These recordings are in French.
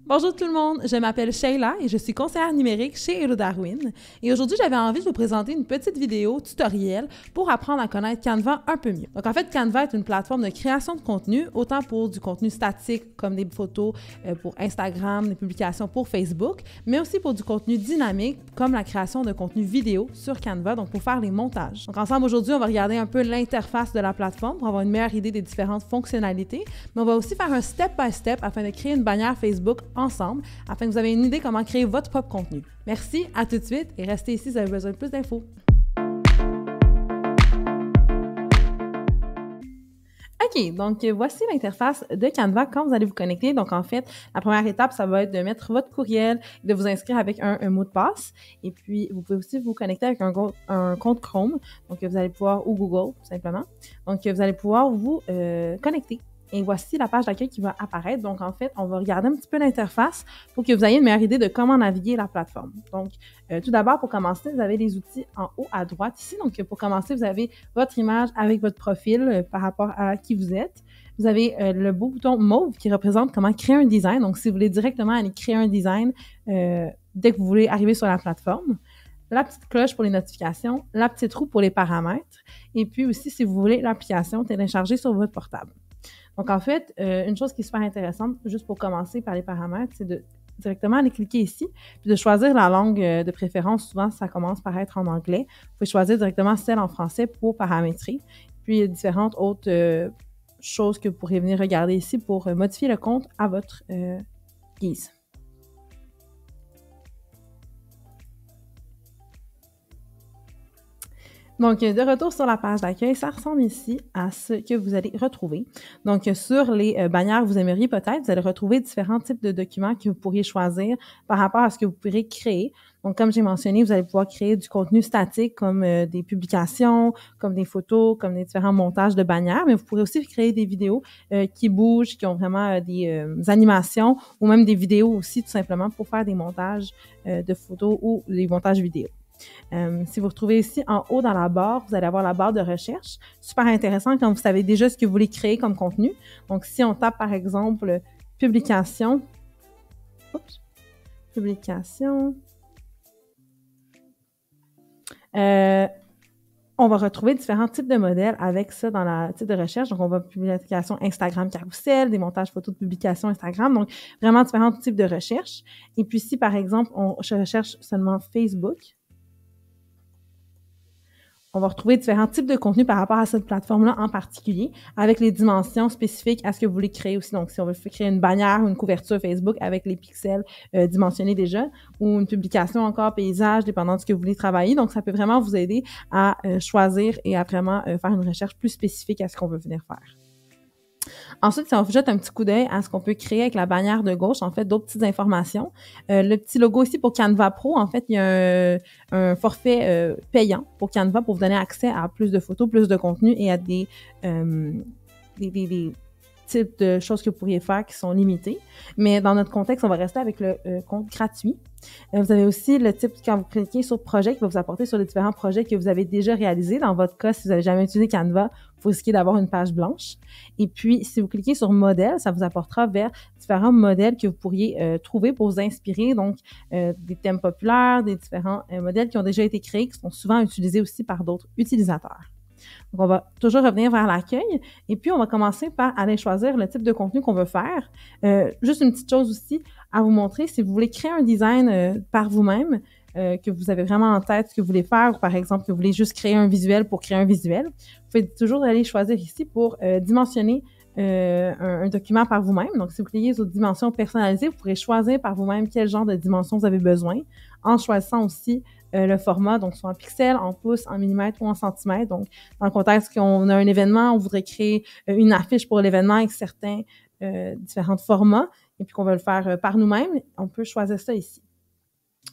Bonjour tout le monde, je m'appelle Sheila et je suis conseillère numérique chez Hello Darwin. Et aujourd'hui, j'avais envie de vous présenter une petite vidéo tutoriel pour apprendre à connaître Canva un peu mieux. Donc en fait, Canva est une plateforme de création de contenu, autant pour du contenu statique comme des photos pour Instagram, des publications pour Facebook, mais aussi pour du contenu dynamique comme la création de contenu vidéo sur Canva, donc pour faire les montages. Donc ensemble aujourd'hui, on va regarder un peu l'interface de la plateforme pour avoir une meilleure idée des différentes fonctionnalités, mais on va aussi faire un step-by-step afin de créer une bannière Facebook ensemble, afin que vous ayez une idée comment créer votre propre contenu. Merci, à tout de suite et restez ici si vous avez besoin de plus d'infos. OK, donc voici l'interface de Canva quand vous allez vous connecter. Donc en fait, la première étape, ça va être de mettre votre courriel, de vous inscrire avec un mot de passe. Et puis, vous pouvez aussi vous connecter avec un compte Chrome, donc vous allez pouvoir, ou Google, tout simplement. Donc vous allez pouvoir vous connecter. Et voici la page d'accueil qui va apparaître. Donc, en fait, on va regarder un petit peu l'interface pour que vous ayez une meilleure idée de comment naviguer la plateforme. Donc, tout d'abord, pour commencer, vous avez les outils en haut à droite ici. Donc, pour commencer, vous avez votre image avec votre profil par rapport à qui vous êtes. Vous avez le beau bouton mauve qui représente comment créer un design. Donc, si vous voulez directement aller créer un design dès que vous voulez arriver sur la plateforme. La petite cloche pour les notifications, la petite roue pour les paramètres. Et puis aussi, si vous voulez l'application télécharger sur votre portable. Donc, en fait, une chose qui est super intéressante, juste pour commencer par les paramètres, c'est de directement aller cliquer ici, puis de choisir la langue de préférence. Souvent, ça commence par être en anglais. Vous pouvez choisir directement celle en français pour paramétrer. Puis, il y a différentes autres choses que vous pourrez venir regarder ici pour modifier le compte à votre guise. Donc, de retour sur la page d'accueil, ça ressemble ici à ce que vous allez retrouver. Donc, sur les bannières que vous aimeriez peut-être, vous allez retrouver différents types de documents que vous pourriez choisir par rapport à ce que vous pourrez créer. Donc, comme j'ai mentionné, vous allez pouvoir créer du contenu statique comme des publications, comme des photos, comme des différents montages de bannières, mais vous pourrez aussi créer des vidéos qui bougent, qui ont vraiment des animations ou même des vidéos aussi tout simplement pour faire des montages de photos ou des montages vidéo. Si vous retrouvez ici en haut dans la barre, vous allez avoir la barre de recherche. Super intéressant quand vous savez déjà ce que vous voulez créer comme contenu. Donc, si on tape par exemple publication, on va retrouver différents types de modèles avec ça dans la type de recherche. Donc, on va publication Instagram carousel, des montages photos de publication Instagram. Donc, vraiment différents types de recherches. Et puis, si par exemple, on recherche seulement Facebook, on va retrouver différents types de contenus par rapport à cette plateforme-là en particulier, avec les dimensions spécifiques à ce que vous voulez créer aussi. Donc, si on veut créer une bannière ou une couverture Facebook avec les pixels dimensionnés déjà, ou une publication encore paysage, dépendant de ce que vous voulez travailler. Donc, ça peut vraiment vous aider à choisir et à vraiment faire une recherche plus spécifique à ce qu'on veut venir faire. Ensuite, si on jette un petit coup d'œil à ce qu'on peut créer avec la bannière de gauche, en fait, d'autres petites informations. Le petit logo ici pour Canva Pro, en fait, il y a un forfait payant pour Canva pour vous donner accès à plus de photos, plus de contenu et à des types de choses que vous pourriez faire qui sont limitées. Mais dans notre contexte, on va rester avec le compte gratuit. Vous avez aussi le type, quand vous cliquez sur projet, qui va vous apporter sur les différents projets que vous avez déjà réalisés. Dans votre cas, si vous n'avez jamais utilisé Canva, vous risquez d'avoir une page blanche. Et puis, si vous cliquez sur modèle, ça vous apportera vers différents modèles que vous pourriez trouver pour vous inspirer. Donc, des thèmes populaires, des différents modèles qui ont déjà été créés, qui sont souvent utilisés aussi par d'autres utilisateurs. Donc, on va toujours revenir vers l'accueil et puis on va commencer par aller choisir le type de contenu qu'on veut faire. Juste une petite chose aussi à vous montrer, si vous voulez créer un design par vous-même, que vous avez vraiment en tête ce que vous voulez faire, ou par exemple que vous voulez juste créer un visuel pour créer un visuel, vous pouvez toujours aller choisir ici pour dimensionner un document par vous-même. Donc, si vous cliquez sur dimensions personnalisées, vous pourrez choisir par vous-même quel genre de dimension vous avez besoin, en choisissant aussi le format, donc soit en pixels, en pouces, en millimètres ou en centimètres. Donc, dans le contexte qu'on a un événement, on voudrait créer une affiche pour l'événement avec certains différents formats, et puis qu'on veut le faire par nous-mêmes, on peut choisir ça ici.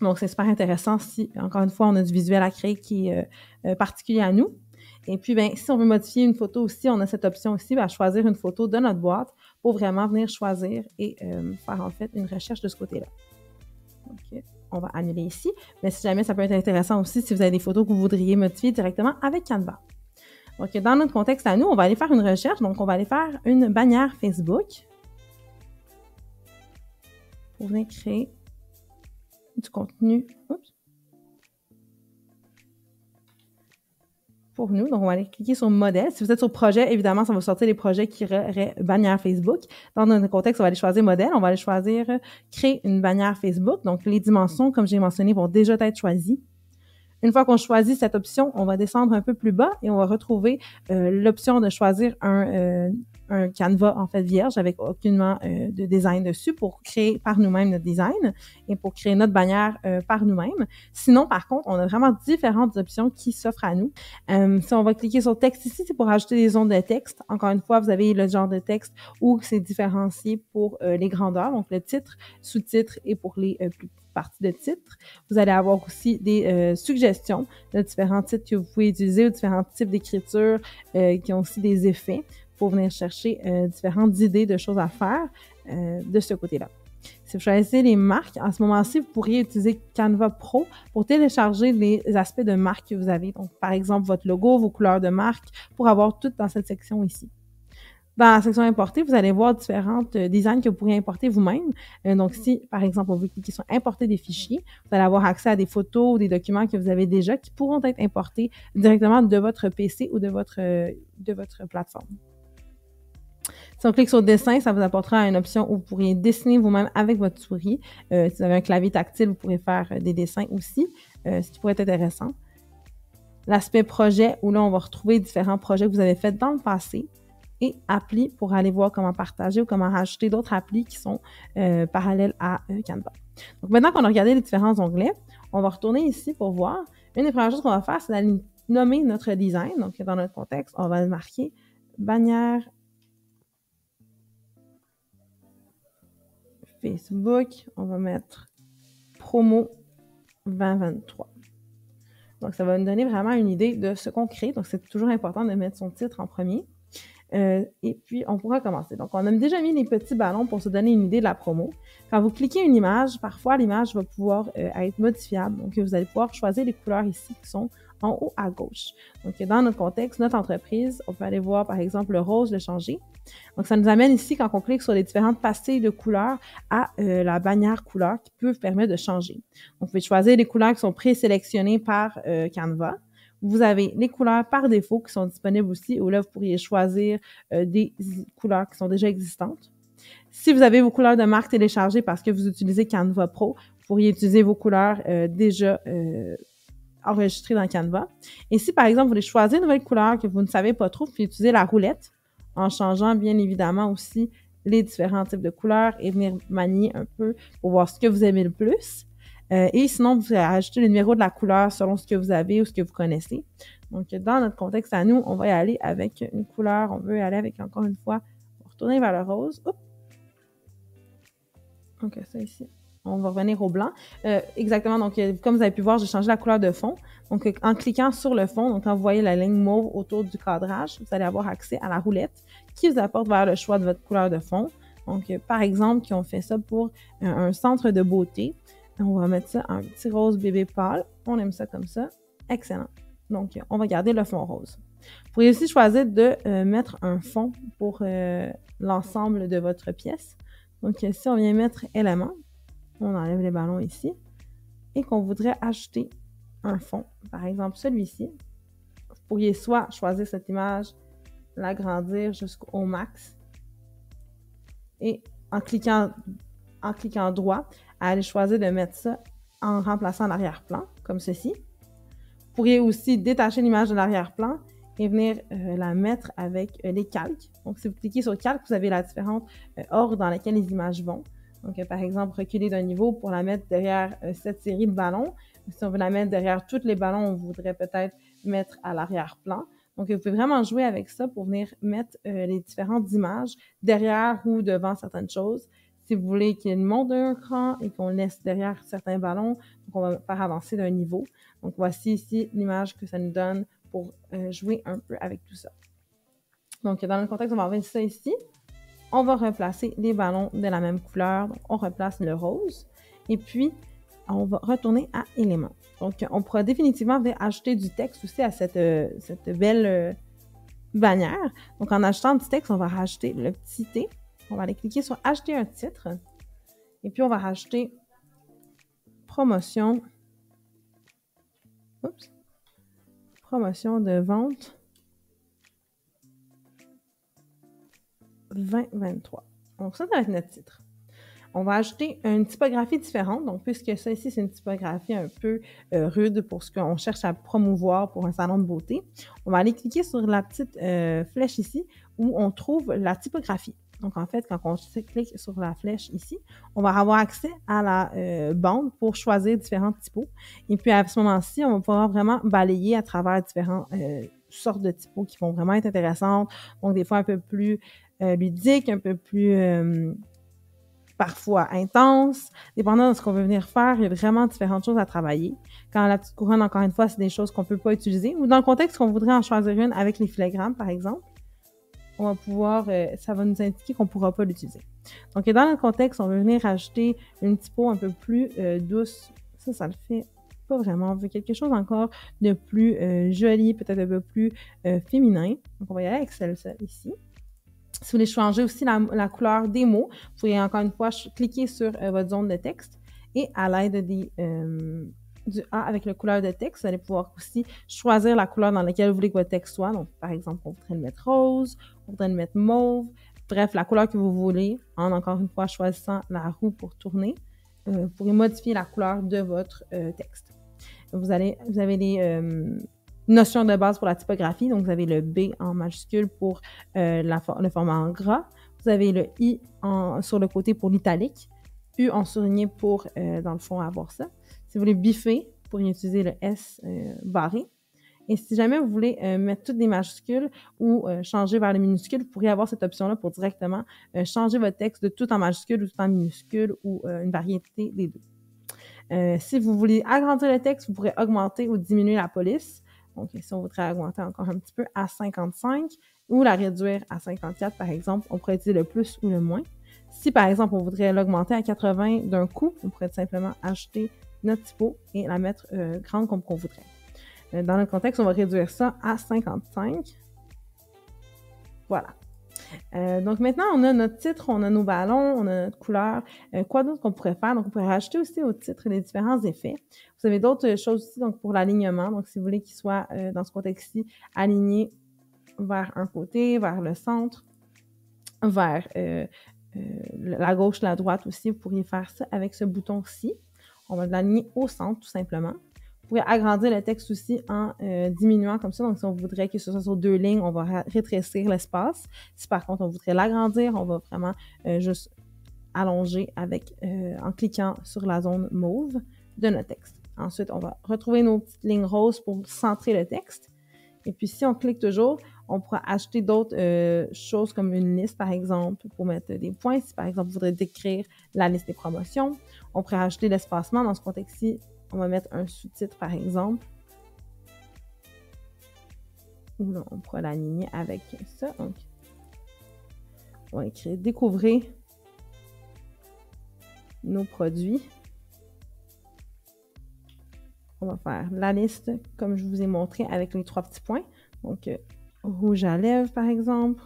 Donc, c'est super intéressant si, encore une fois, on a du visuel à créer qui est particulier à nous. Et puis, bien, si on veut modifier une photo aussi, on a cette option aussi, à choisir une photo de notre boîte pour vraiment venir choisir et faire en fait une recherche de ce côté-là. OK. On va annuler ici. Mais si jamais, ça peut être intéressant aussi si vous avez des photos que vous voudriez modifier directement avec Canva. Donc, dans notre contexte à nous, on va aller faire une recherche. Donc, on va aller faire une bannière Facebook. pour venir créer du contenu. Oups. Pour nous. Donc, on va aller cliquer sur modèle. Si vous êtes sur projet, évidemment, ça va sortir les projets qui auraient bannière Facebook. Dans notre contexte, on va aller choisir modèle. On va aller choisir créer une bannière Facebook. Donc, les dimensions, comme j'ai mentionné, vont déjà être choisies. Une fois qu'on choisit cette option, on va descendre un peu plus bas et on va retrouver l'option de choisir un canevas en fait vierge avec aucunement de design dessus pour créer par nous-mêmes notre design et pour créer notre bannière par nous-mêmes. Sinon, par contre, on a vraiment différentes options qui s'offrent à nous. Si on va cliquer sur texte ici, c'est pour ajouter des zones de texte. Encore une fois, vous avez le genre de texte où c'est différencié pour les grandeurs, donc le titre, sous-titre et pour les plus partie de titres. Vous allez avoir aussi des suggestions de différents titres que vous pouvez utiliser ou différents types d'écriture qui ont aussi des effets pour venir chercher différentes idées de choses à faire de ce côté-là. Si vous choisissez les marques, à ce moment-ci, vous pourriez utiliser Canva Pro pour télécharger les aspects de marque que vous avez. Donc, par exemple, votre logo, vos couleurs de marque, pour avoir tout dans cette section ici. Dans la section importer, vous allez voir différentes designs que vous pourriez importer vous-même. Donc, si, par exemple, on veut cliquer sur importer des fichiers, vous allez avoir accès à des photos ou des documents que vous avez déjà qui pourront être importés directement de votre PC ou de votre plateforme. Si on clique sur dessin, ça vous apportera une option où vous pourriez dessiner vous-même avec votre souris. Si vous avez un clavier tactile, vous pourrez faire des dessins aussi, ce qui pourrait être intéressant. L'aspect projet, où là, on va retrouver différents projets que vous avez faits dans le passé. Et appli pour aller voir comment partager ou comment rajouter d'autres applis qui sont parallèles à Canva. Donc, maintenant qu'on a regardé les différents onglets, on va retourner ici pour voir. Une des premières choses qu'on va faire, c'est d'aller nommer notre design. Donc, dans notre contexte, on va marquer bannière Facebook. On va mettre promo 2023. Donc, ça va nous donner vraiment une idée de ce qu'on crée. Donc, c'est toujours important de mettre son titre en premier. Et puis, on pourra commencer. Donc, on a déjà mis les petits ballons pour se donner une idée de la promo. Quand vous cliquez une image, parfois, l'image va pouvoir être modifiable. Donc, vous allez pouvoir choisir les couleurs ici qui sont en haut à gauche. Donc, dans notre contexte, notre entreprise, on peut aller voir, par exemple, le rose, le changer. Donc, ça nous amène ici, quand on clique sur les différentes pastilles de couleurs, à la bannière couleur qui peut vous permettre de changer. Donc, vous pouvez choisir les couleurs qui sont présélectionnées par Canva. Vous avez les couleurs par défaut qui sont disponibles aussi, où là, vous pourriez choisir des couleurs qui sont déjà existantes. Si vous avez vos couleurs de marque téléchargées parce que vous utilisez Canva Pro, vous pourriez utiliser vos couleurs déjà enregistrées dans Canva. Et si, par exemple, vous voulez choisir une nouvelle couleur que vous ne savez pas trop, vous pouvez utiliser la roulette en changeant bien évidemment aussi les différents types de couleurs et venir manier un peu pour voir ce que vous aimez le plus. Et sinon, vous ajoutez le numéro de la couleur selon ce que vous avez ou ce que vous connaissez. Donc, dans notre contexte à nous, on va y aller avec une couleur. On veut y aller avec, encore une fois, on va retourner vers le rose. Oups. Donc, ça ici. On va revenir au blanc. Exactement. Donc, comme vous avez pu voir, j'ai changé la couleur de fond. Donc, en cliquant sur le fond, donc quand vous voyez la ligne mauve autour du cadrage, vous allez avoir accès à la roulette qui vous apporte vers le choix de votre couleur de fond. Donc, par exemple, qui ont fait ça pour un centre de beauté. On va mettre ça en petit rose bébé pâle. On aime ça comme ça. Excellent. Donc, on va garder le fond rose. Vous pourriez aussi choisir de mettre un fond pour l'ensemble de votre pièce. Donc, si on vient mettre éléments, on enlève les ballons ici et qu'on voudrait ajouter un fond, par exemple celui-ci, vous pourriez soit choisir cette image, l'agrandir jusqu'au max et en cliquant droit, aller choisir de mettre ça en remplaçant l'arrière-plan, comme ceci. Vous pourriez aussi détacher l'image de l'arrière-plan et venir la mettre avec les calques. Donc, si vous cliquez sur calque, vous avez la différente ordre dans laquelle les images vont. Donc, par exemple, reculer d'un niveau pour la mettre derrière cette série de ballons. Si on veut la mettre derrière tous les ballons, on voudrait peut-être mettre à l'arrière-plan. Donc, vous pouvez vraiment jouer avec ça pour venir mettre les différentes images derrière ou devant certaines choses. Si vous voulez qu'il monte d'un cran et qu'on laisse derrière certains ballons, donc on va faire avancer d'un niveau. Donc, voici ici l'image que ça nous donne pour jouer un peu avec tout ça. Donc, dans le contexte, on va enlever ça ici. On va replacer les ballons de la même couleur. Donc, on replace le rose. Et puis, on va retourner à éléments. Donc, on pourra définitivement ajouter du texte aussi à cette belle bannière. Donc, en ajoutant du texte, on va rajouter le petit T. On va aller cliquer sur « Ajouter un titre ». Et puis, on va rajouter promotion. Oups. Promotion de vente 2023. Donc, ça va être notre titre. On va ajouter une typographie différente. Donc, puisque ça ici, c'est une typographie un peu rude pour ce qu'on cherche à promouvoir pour un salon de beauté, on va aller cliquer sur la petite flèche ici où on trouve la typographie. Donc, en fait, quand on clique sur la flèche ici, on va avoir accès à la bande pour choisir différentes typos. Et puis, à ce moment-ci, on va pouvoir vraiment balayer à travers différentes sortes de typos qui vont vraiment être intéressantes. Donc, des fois un peu plus ludiques, un peu plus parfois intense, dépendant de ce qu'on veut venir faire, il y a vraiment différentes choses à travailler. Quand la petite couronne, encore une fois, c'est des choses qu'on peut pas utiliser, ou dans le contexte qu'on voudrait en choisir une avec les filigrammes, par exemple, on va pouvoir, ça va nous indiquer qu'on pourra pas l'utiliser. Donc, dans le contexte, on veut venir ajouter une typo un peu plus douce. Ça le fait pas vraiment. On veut quelque chose encore de plus joli, peut-être un peu plus féminin. Donc, on va y aller avec celle-ci ici. Si vous voulez changer aussi la couleur des mots, vous pouvez encore une fois cliquer sur votre zone de texte et à l'aide du A avec la couleur de texte, vous allez pouvoir aussi choisir la couleur dans laquelle vous voulez que votre texte soit. Donc, par exemple, on voudrait le mettre rose, on voudrait le mettre mauve. Bref, la couleur que vous voulez, en encore une fois choisissant la roue pour tourner, vous pourrez modifier la couleur de votre texte. Vous avez les notions de base pour la typographie. Donc, vous avez le B en majuscule pour le format en gras. Vous avez le I sur le côté pour l'italique. U en souligné pour, dans le fond, avoir ça. Si vous voulez biffer, vous pourriez utiliser le S barré. Et si jamais vous voulez mettre toutes des majuscules ou changer vers les minuscules, vous pourriez avoir cette option-là pour directement changer votre texte de tout en majuscule ou tout en minuscule ou une variété des deux. Si vous voulez agrandir le texte, vous pourrez augmenter ou diminuer la police. Donc, si on voudrait augmenter encore un petit peu à 55 ou la réduire à 54, par exemple, on pourrait utiliser le plus ou le moins. Si, par exemple, on voudrait l'augmenter à 80 d'un coup, on pourrait tout simplement ajouter notre typo et la mettre grande comme qu'on voudrait. Dans notre contexte, on va réduire ça à 55. Voilà. Donc maintenant, on a notre titre, on a nos ballons, on a notre couleur. Quoi d'autre qu'on pourrait faire? Donc, on pourrait rajouter aussi au titre des différents effets. Vous avez d'autres choses aussi donc pour l'alignement. Donc, si vous voulez qu'il soit, dans ce contexte-ci, aligné vers un côté, vers le centre, vers la gauche, la droite aussi, vous pourriez faire ça avec ce bouton-ci. On va l'aligner au centre, tout simplement. Vous pouvez agrandir le texte aussi en diminuant comme ça. Donc, si on voudrait que ce soit sur 2 lignes, on va rétrécir l'espace. Si par contre, on voudrait l'agrandir, on va vraiment juste allonger en cliquant sur la zone mauve de notre texte. Ensuite, on va retrouver nos petites lignes roses pour centrer le texte. Et puis, si on clique toujours, on pourra ajouter d'autres choses comme une liste, par exemple, pour mettre des points. Si, par exemple, vous voudrez décrire la liste des promotions, on pourrait ajouter l'espacement. Dans ce contexte-ci, on va mettre un sous-titre, par exemple. Ou là, on pourra l'aligner avec ça. Donc, on va écrire « Découvrez nos produits ». On va faire la liste, comme je vous ai montré, avec les 3 petits points. Donc, rouge à lèvres, par exemple.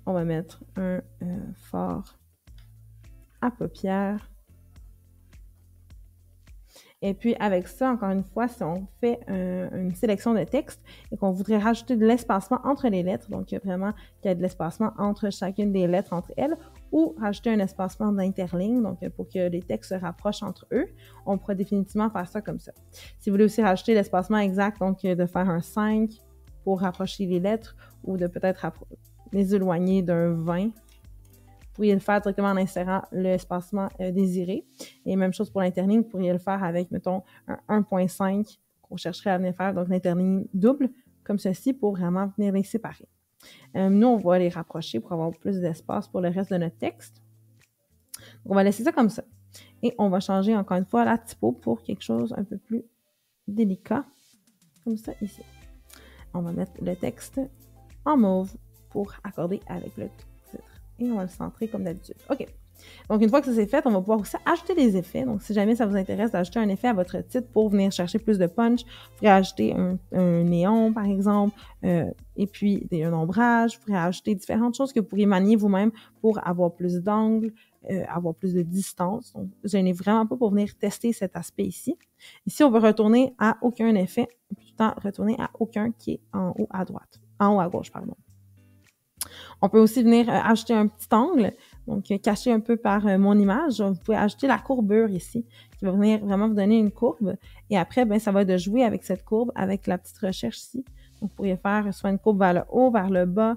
On va mettre un fard à paupières. Et puis, avec ça, encore une fois, si on fait une sélection de texte et qu'on voudrait rajouter de l'espacement entre les lettres, donc vraiment qu'il y ait de l'espacement entre chacune des lettres entre elles, ou rajouter un espacement d'interligne, donc pour que les textes se rapprochent entre eux, on pourrait définitivement faire ça comme ça. Si vous voulez aussi rajouter l'espacement exact, donc de faire un 5 pour rapprocher les lettres, ou de peut-être les éloigner d'un 20, vous pourriez le faire directement en insérant l'espacement désiré. Et même chose pour l'interligne, vous pourriez le faire avec, mettons, un 1.5 qu'on chercherait à venir faire, donc l'interligne double, comme ceci, pour vraiment venir les séparer. Nous, on va les rapprocher pour avoir plus d'espace pour le reste de notre texte. Donc, on va laisser ça comme ça. Et on va changer encore une fois la typo pour quelque chose un peu plus délicat, comme ça ici. On va mettre le texte en mauve pour accorder avec le titre. Et on va le centrer comme d'habitude. OK. Donc, une fois que ça c'est fait, on va pouvoir aussi ajouter des effets. Donc, si jamais ça vous intéresse d'ajouter un effet à votre titre pour venir chercher plus de punch, vous pourrez ajouter un néon, par exemple, et puis un ombrage. Vous pourrez ajouter différentes choses que vous pourriez manier vous-même pour avoir plus d'angles, avoir plus de distance. Donc, je n'ai vraiment pas pour venir tester cet aspect ici. Ici, on veut retourner à aucun effet, on peut tout le temps retourner à aucun qui est en haut à droite, en haut à gauche, pardon. On peut aussi venir ajouter un petit angle, donc caché un peu par mon image. Vous pouvez ajouter la courbure ici, qui va venir vraiment vous donner une courbe. Et après, ben, ça va être de jouer avec cette courbe, avec la petite recherche ici. Donc, vous pourriez faire soit une courbe vers le haut, vers le bas,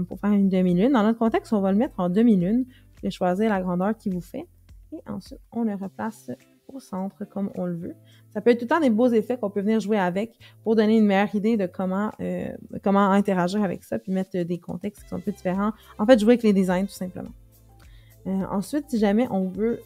pour faire une demi-lune. Dans notre contexte, on va le mettre en demi-lune. Vous pouvez choisir la grandeur qui vous fait. Et ensuite, on le replace au centre comme on le veut. Ça peut être tout le temps des beaux effets qu'on peut venir jouer avec pour donner une meilleure idée de comment interagir avec ça, puis mettre des contextes qui sont un peu différents. En fait, jouer avec les designs, tout simplement. Ensuite, si jamais on veut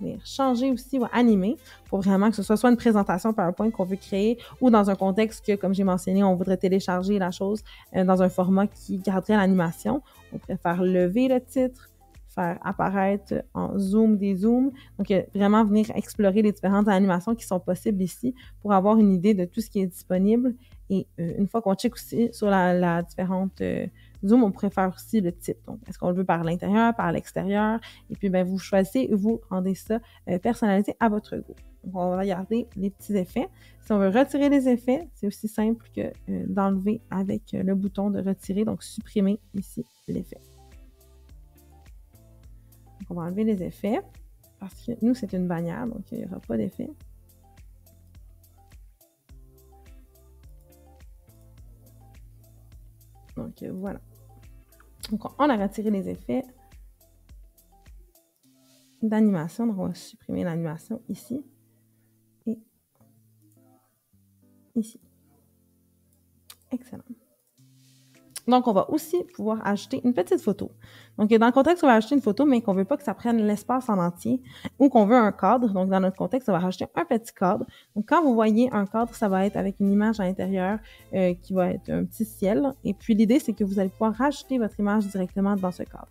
venir changer aussi ou animer, pour vraiment que ce soit une présentation PowerPoint qu'on veut créer ou dans un contexte que, comme j'ai mentionné, on voudrait télécharger la chose dans un format qui garderait l'animation, on pourrait faire lever le titre, faire apparaître en zoom des zooms. Donc, vraiment venir explorer les différentes animations qui sont possibles ici pour avoir une idée de tout ce qui est disponible. Et une fois qu'on check aussi sur la différente zoom, on pourrait faire aussi le type. Donc, est-ce qu'on le veut par l'intérieur, par l'extérieur? Et puis, ben, vous choisissez et vous rendez ça personnalisé à votre goût. Donc, on va regarder les petits effets. Si on veut retirer les effets, c'est aussi simple que d'enlever avec le bouton de retirer, donc supprimer ici l'effet. Donc, on va enlever les effets parce que nous, c'est une bannière, donc il n'y aura pas d'effet. Donc, voilà. Donc, on a retiré les effets d'animation. Donc, on va supprimer l'animation ici et ici. Excellent. Donc, on va aussi pouvoir ajouter une petite photo. Donc, dans le contexte, on va ajouter une photo, mais qu'on ne veut pas que ça prenne l'espace en entier ou qu'on veut un cadre. Donc, dans notre contexte, on va rajouter un petit cadre. Donc, quand vous voyez un cadre, ça va être avec une image à l'intérieur qui va être un petit ciel. Et puis, l'idée, c'est que vous allez pouvoir rajouter votre image directement dans ce cadre.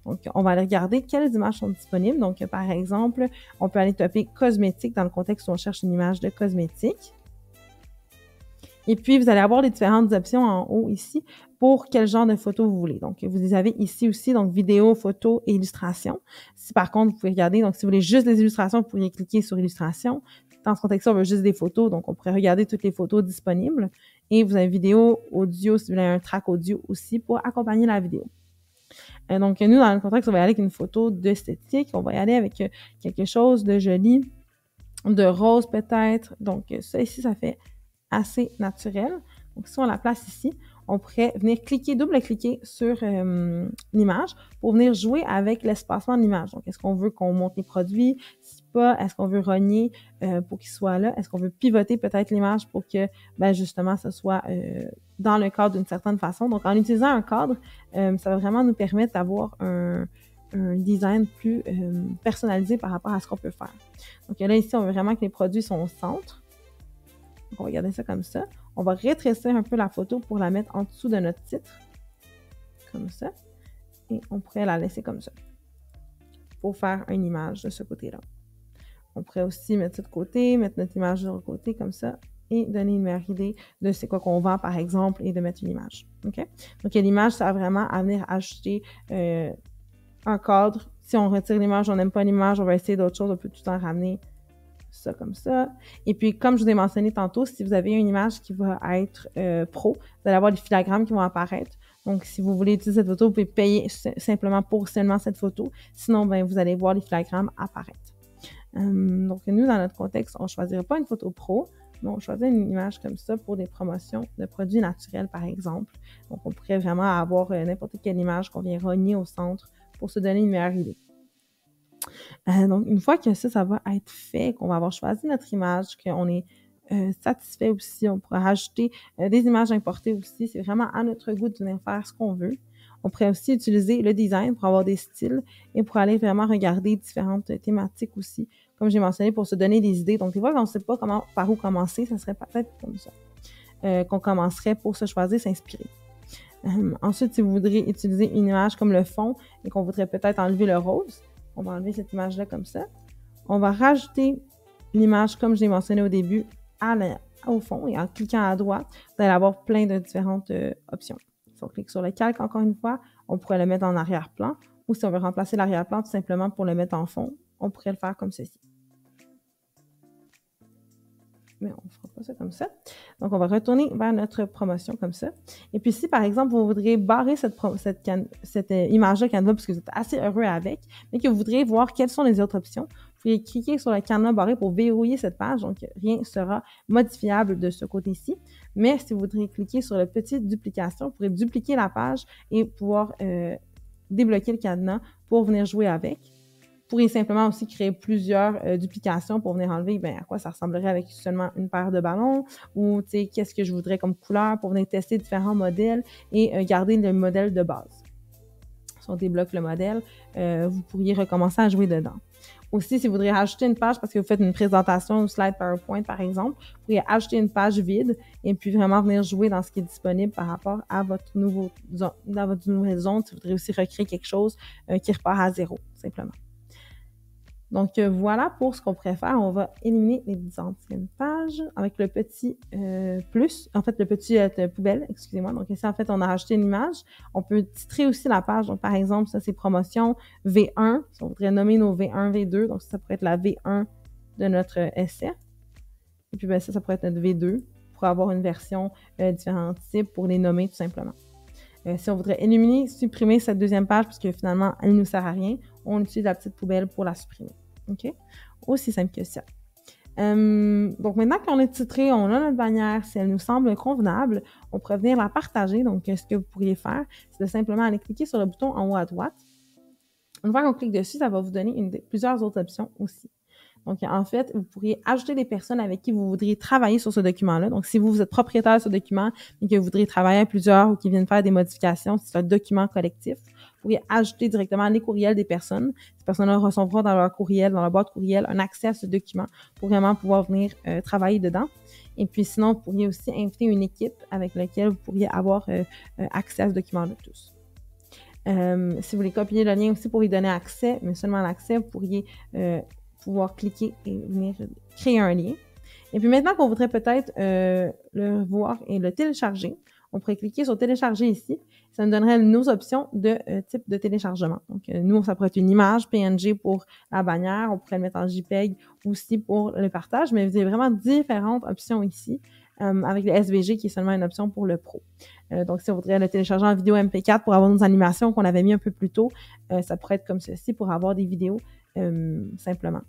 Donc, on va aller regarder quelles images sont disponibles. Donc, par exemple, on peut aller taper cosmétique dans le contexte où on cherche une image de cosmétique. Et puis, vous allez avoir les différentes options en haut ici pour quel genre de photo vous voulez. Donc, vous les avez ici aussi, donc vidéo, photo et illustration. Si par contre, vous pouvez regarder, donc si vous voulez juste des illustrations, vous pourriez cliquer sur illustration. Dans ce contexte-là, on veut juste des photos, donc on pourrait regarder toutes les photos disponibles. Et vous avez vidéo, audio, si vous voulez un track audio aussi pour accompagner la vidéo. Donc, nous, dans le contexte, on va y aller avec une photo d'esthétique. On va y aller avec quelque chose de joli, de rose peut-être. Donc, ça ici, ça fait assez naturel. Donc, si on la place ici, on pourrait venir cliquer, double-cliquer sur l'image pour venir jouer avec l'espacement de l'image. Donc, est-ce qu'on veut qu'on monte les produits? Si pas, est-ce qu'on veut rogner pour qu'il soit là? Est-ce qu'on veut pivoter peut-être l'image pour que, ben justement, ce soit dans le cadre d'une certaine façon? Donc, en utilisant un cadre, ça va vraiment nous permettre d'avoir un design plus personnalisé par rapport à ce qu'on peut faire. Donc, là, ici, on veut vraiment que les produits sont au centre. Donc, on va garder ça comme ça. On va rétrécir un peu la photo pour la mettre en dessous de notre titre. Comme ça. Et on pourrait la laisser comme ça. Pour faire une image de ce côté-là. On pourrait aussi mettre ça de côté, mettre notre image de l'autre côté comme ça. Et donner une meilleure idée de c'est quoi qu'on vend, par exemple, et de mettre une image. OK? Donc, l'image, ça va vraiment à venir ajouter un cadre. Si on retire l'image, on n'aime pas l'image, on va essayer d'autres choses, on peut tout le temps ramener ça comme ça. Et puis, comme je vous ai mentionné tantôt, si vous avez une image qui va être pro, vous allez avoir des filagrammes qui vont apparaître. Donc, si vous voulez utiliser cette photo, vous pouvez payer simplement pour seulement cette photo. Sinon, ben, vous allez voir les filagrammes apparaître. Donc, nous, dans notre contexte, on ne choisirait pas une photo pro, mais on choisit une image comme ça pour des promotions de produits naturels, par exemple. Donc, on pourrait vraiment avoir n'importe quelle image qu'on vient rogner au centre pour se donner une meilleure idée. Donc, une fois que ça va être fait, qu'on va avoir choisi notre image, qu'on est satisfait aussi, on pourra rajouter des images importées aussi. C'est vraiment à notre goût de venir faire ce qu'on veut. On pourrait aussi utiliser le design pour avoir des styles et pour aller vraiment regarder différentes thématiques aussi, comme j'ai mentionné, pour se donner des idées. Donc, des fois, quand on ne sait pas par où commencer, ça serait peut-être comme ça qu'on commencerait pour se choisir, s'inspirer. Ensuite, si vous voudriez utiliser une image comme le fond et qu'on voudrait peut-être enlever le rose, On va enlever cette image-là comme ça. On va rajouter l'image, comme je l'ai mentionné au début, au fond. Et en cliquant à droite, vous allez avoir plein de différentes options. Si on clique sur le calque, encore une fois, on pourrait le mettre en arrière-plan. Ou si on veut remplacer l'arrière-plan tout simplement pour le mettre en fond, on pourrait le faire comme ceci. Mais on ne fera pas ça comme ça. Donc, on va retourner vers notre promotion comme ça. Et puis, si, par exemple, vous voudriez barrer cette image-là Canva parce que vous êtes assez heureux avec, mais que vous voudriez voir quelles sont les autres options, vous pouvez cliquer sur le cadenas barré pour verrouiller cette page. Donc, rien ne sera modifiable de ce côté-ci. Mais si vous voudriez cliquer sur le petit duplication, vous pourrez dupliquer la page et pouvoir débloquer le cadenas pour venir jouer avec. Vous pourriez simplement aussi créer plusieurs duplications pour venir enlever à quoi ça ressemblerait avec seulement une paire de ballons ou qu'est-ce que je voudrais comme couleur pour venir tester différents modèles et garder le modèle de base. Si on débloque le modèle, vous pourriez recommencer à jouer dedans. Aussi, si vous voudriez ajouter une page parce que vous faites une présentation ou slide PowerPoint, par exemple, vous pourriez ajouter une page vide et puis vraiment venir jouer dans ce qui est disponible par rapport à votre dans votre nouvelle zone. Si vous voudriez aussi recréer quelque chose qui repart à zéro, simplement. Donc, voilà pour ce qu'on pourrait faire. On va éliminer les anciennes pages avec le petit plus, en fait, le petit poubelle, excusez-moi. Donc, ici, en fait, on a rajouté une image. On peut titrer aussi la page. Donc, par exemple, ça, c'est promotion V1. Si on voudrait nommer nos V1, V2, donc ça pourrait être la V1 de notre essai. Et puis, ça pourrait être notre V2 pour avoir une version différente type pour les nommer tout simplement. Si on voudrait éliminer, supprimer cette deuxième page parce que finalement, elle ne nous sert à rien, on utilise la petite poubelle pour la supprimer. OK? Aussi simple que ça. Donc, maintenant qu'on est titré, on a notre bannière, si elle nous semble convenable, on pourrait venir la partager. Donc, ce que vous pourriez faire, c'est de simplement aller cliquer sur le bouton en haut à droite. Une fois qu'on clique dessus, ça va vous donner plusieurs autres options aussi. Donc, en fait, vous pourriez ajouter des personnes avec qui vous voudriez travailler sur ce document-là. Donc, si vous êtes propriétaire de ce document et que vous voudriez travailler à plusieurs ou qui viennent faire des modifications, c'est un document collectif, vous pourriez ajouter directement les courriels des personnes. Ces personnes-là recevront dans leur courriel, dans leur boîte courriel, un accès à ce document pour vraiment pouvoir venir travailler dedans. Et puis, sinon, vous pourriez aussi inviter une équipe avec laquelle vous pourriez avoir accès à ce document-là tous. Si vous voulez copier le lien aussi pour y donner accès, mais seulement l'accès, vous pourriez pouvoir cliquer et venir créer un lien. Et puis maintenant qu'on voudrait peut-être le voir et le télécharger, on pourrait cliquer sur télécharger ici. Ça nous donnerait nos options de type de téléchargement. Donc, nous, ça pourrait être une image PNG pour la bannière. On pourrait le mettre en JPEG aussi pour le partage, mais vous avez vraiment différentes options ici. Avec le SVG qui est seulement une option pour le pro. Donc, si on voudrait le télécharger en vidéo MP4 pour avoir nos animations qu'on avait mis un peu plus tôt, ça pourrait être comme ceci pour avoir des vidéos simplement.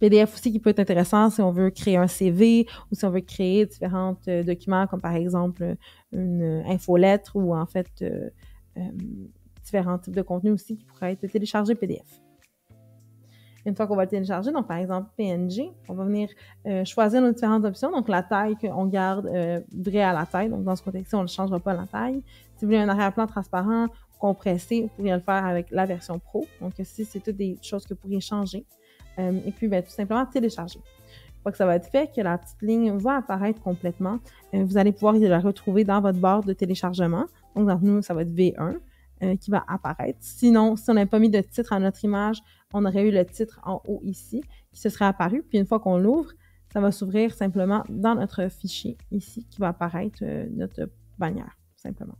PDF aussi qui peut être intéressant si on veut créer un CV ou si on veut créer différents documents comme par exemple une infolettre ou en fait différents types de contenus aussi qui pourraient être téléchargés PDF. Une fois qu'on va le télécharger, donc par exemple PNG, on va venir choisir nos différentes options. Donc la taille qu'on garde vraie à la taille. Donc dans ce contexte-ci, on ne changera pas la taille. Si vous voulez un arrière-plan transparent, compressé, vous pourriez le faire avec la version Pro. Donc ici, c'est toutes des choses que vous pourriez changer. Et puis tout simplement télécharger. Une fois que ça va être fait, que la petite ligne va apparaître complètement, vous allez pouvoir la retrouver dans votre barre de téléchargement. Donc dans nous, ça va être V1 qui va apparaître. Sinon, si on n'avait pas mis de titre à notre image, on aurait eu le titre en haut ici qui se serait apparu. Puis une fois qu'on l'ouvre, ça va s'ouvrir simplement dans notre fichier ici qui va apparaître notre bannière, simplement.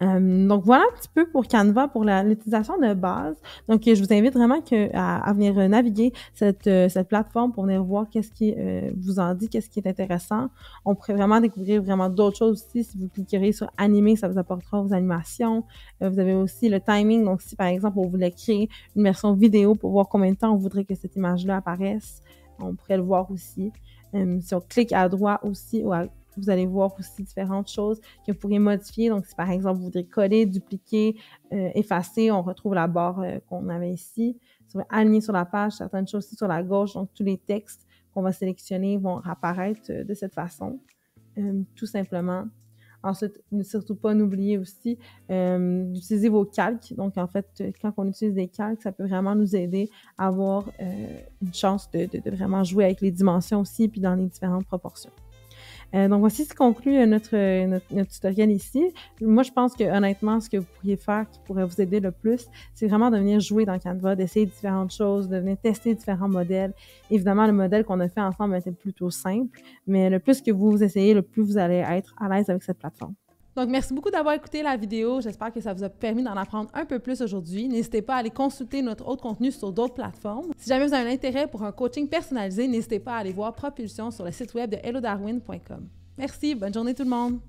Donc, voilà un petit peu pour Canva, pour l'utilisation de base. Donc, je vous invite vraiment à venir naviguer cette plateforme pour venir voir qu'est-ce qui vous en dit, qu'est-ce qui est intéressant. On pourrait vraiment découvrir vraiment d'autres choses aussi. Si vous cliquerez sur animer, ça vous apportera vos animations. Vous avez aussi le timing. Donc, si par exemple, on voulait créer une version vidéo pour voir combien de temps on voudrait que cette image-là apparaisse, on pourrait le voir aussi. Si on clique à droite aussi ou vous allez voir aussi différentes choses que vous pourriez modifier. Donc, si par exemple, vous voudrez coller, dupliquer, effacer, on retrouve la barre qu'on avait ici. Si on veut aligner sur la page, certaines choses aussi sur la gauche. Donc, tous les textes qu'on va sélectionner vont apparaître de cette façon, tout simplement. Ensuite, surtout pas n'oublier aussi d'utiliser vos calques. Donc, en fait, quand on utilise des calques, ça peut vraiment nous aider à avoir une chance de vraiment jouer avec les dimensions aussi, puis dans les différentes proportions. Donc, voici ce qui conclut notre tutoriel ici. Moi, je pense que honnêtement, ce que vous pourriez faire qui pourrait vous aider le plus, c'est vraiment de venir jouer dans Canva, d'essayer différentes choses, de venir tester différents modèles. Évidemment, le modèle qu'on a fait ensemble était plutôt simple, mais le plus que vous essayez, le plus vous allez être à l'aise avec cette plateforme. Donc, merci beaucoup d'avoir écouté la vidéo. J'espère que ça vous a permis d'en apprendre un peu plus aujourd'hui. N'hésitez pas à aller consulter notre autre contenu sur d'autres plateformes. Si jamais vous avez un intérêt pour un coaching personnalisé, n'hésitez pas à aller voir Propulsion sur le site web de hellodarwin.com. Merci, bonne journée tout le monde!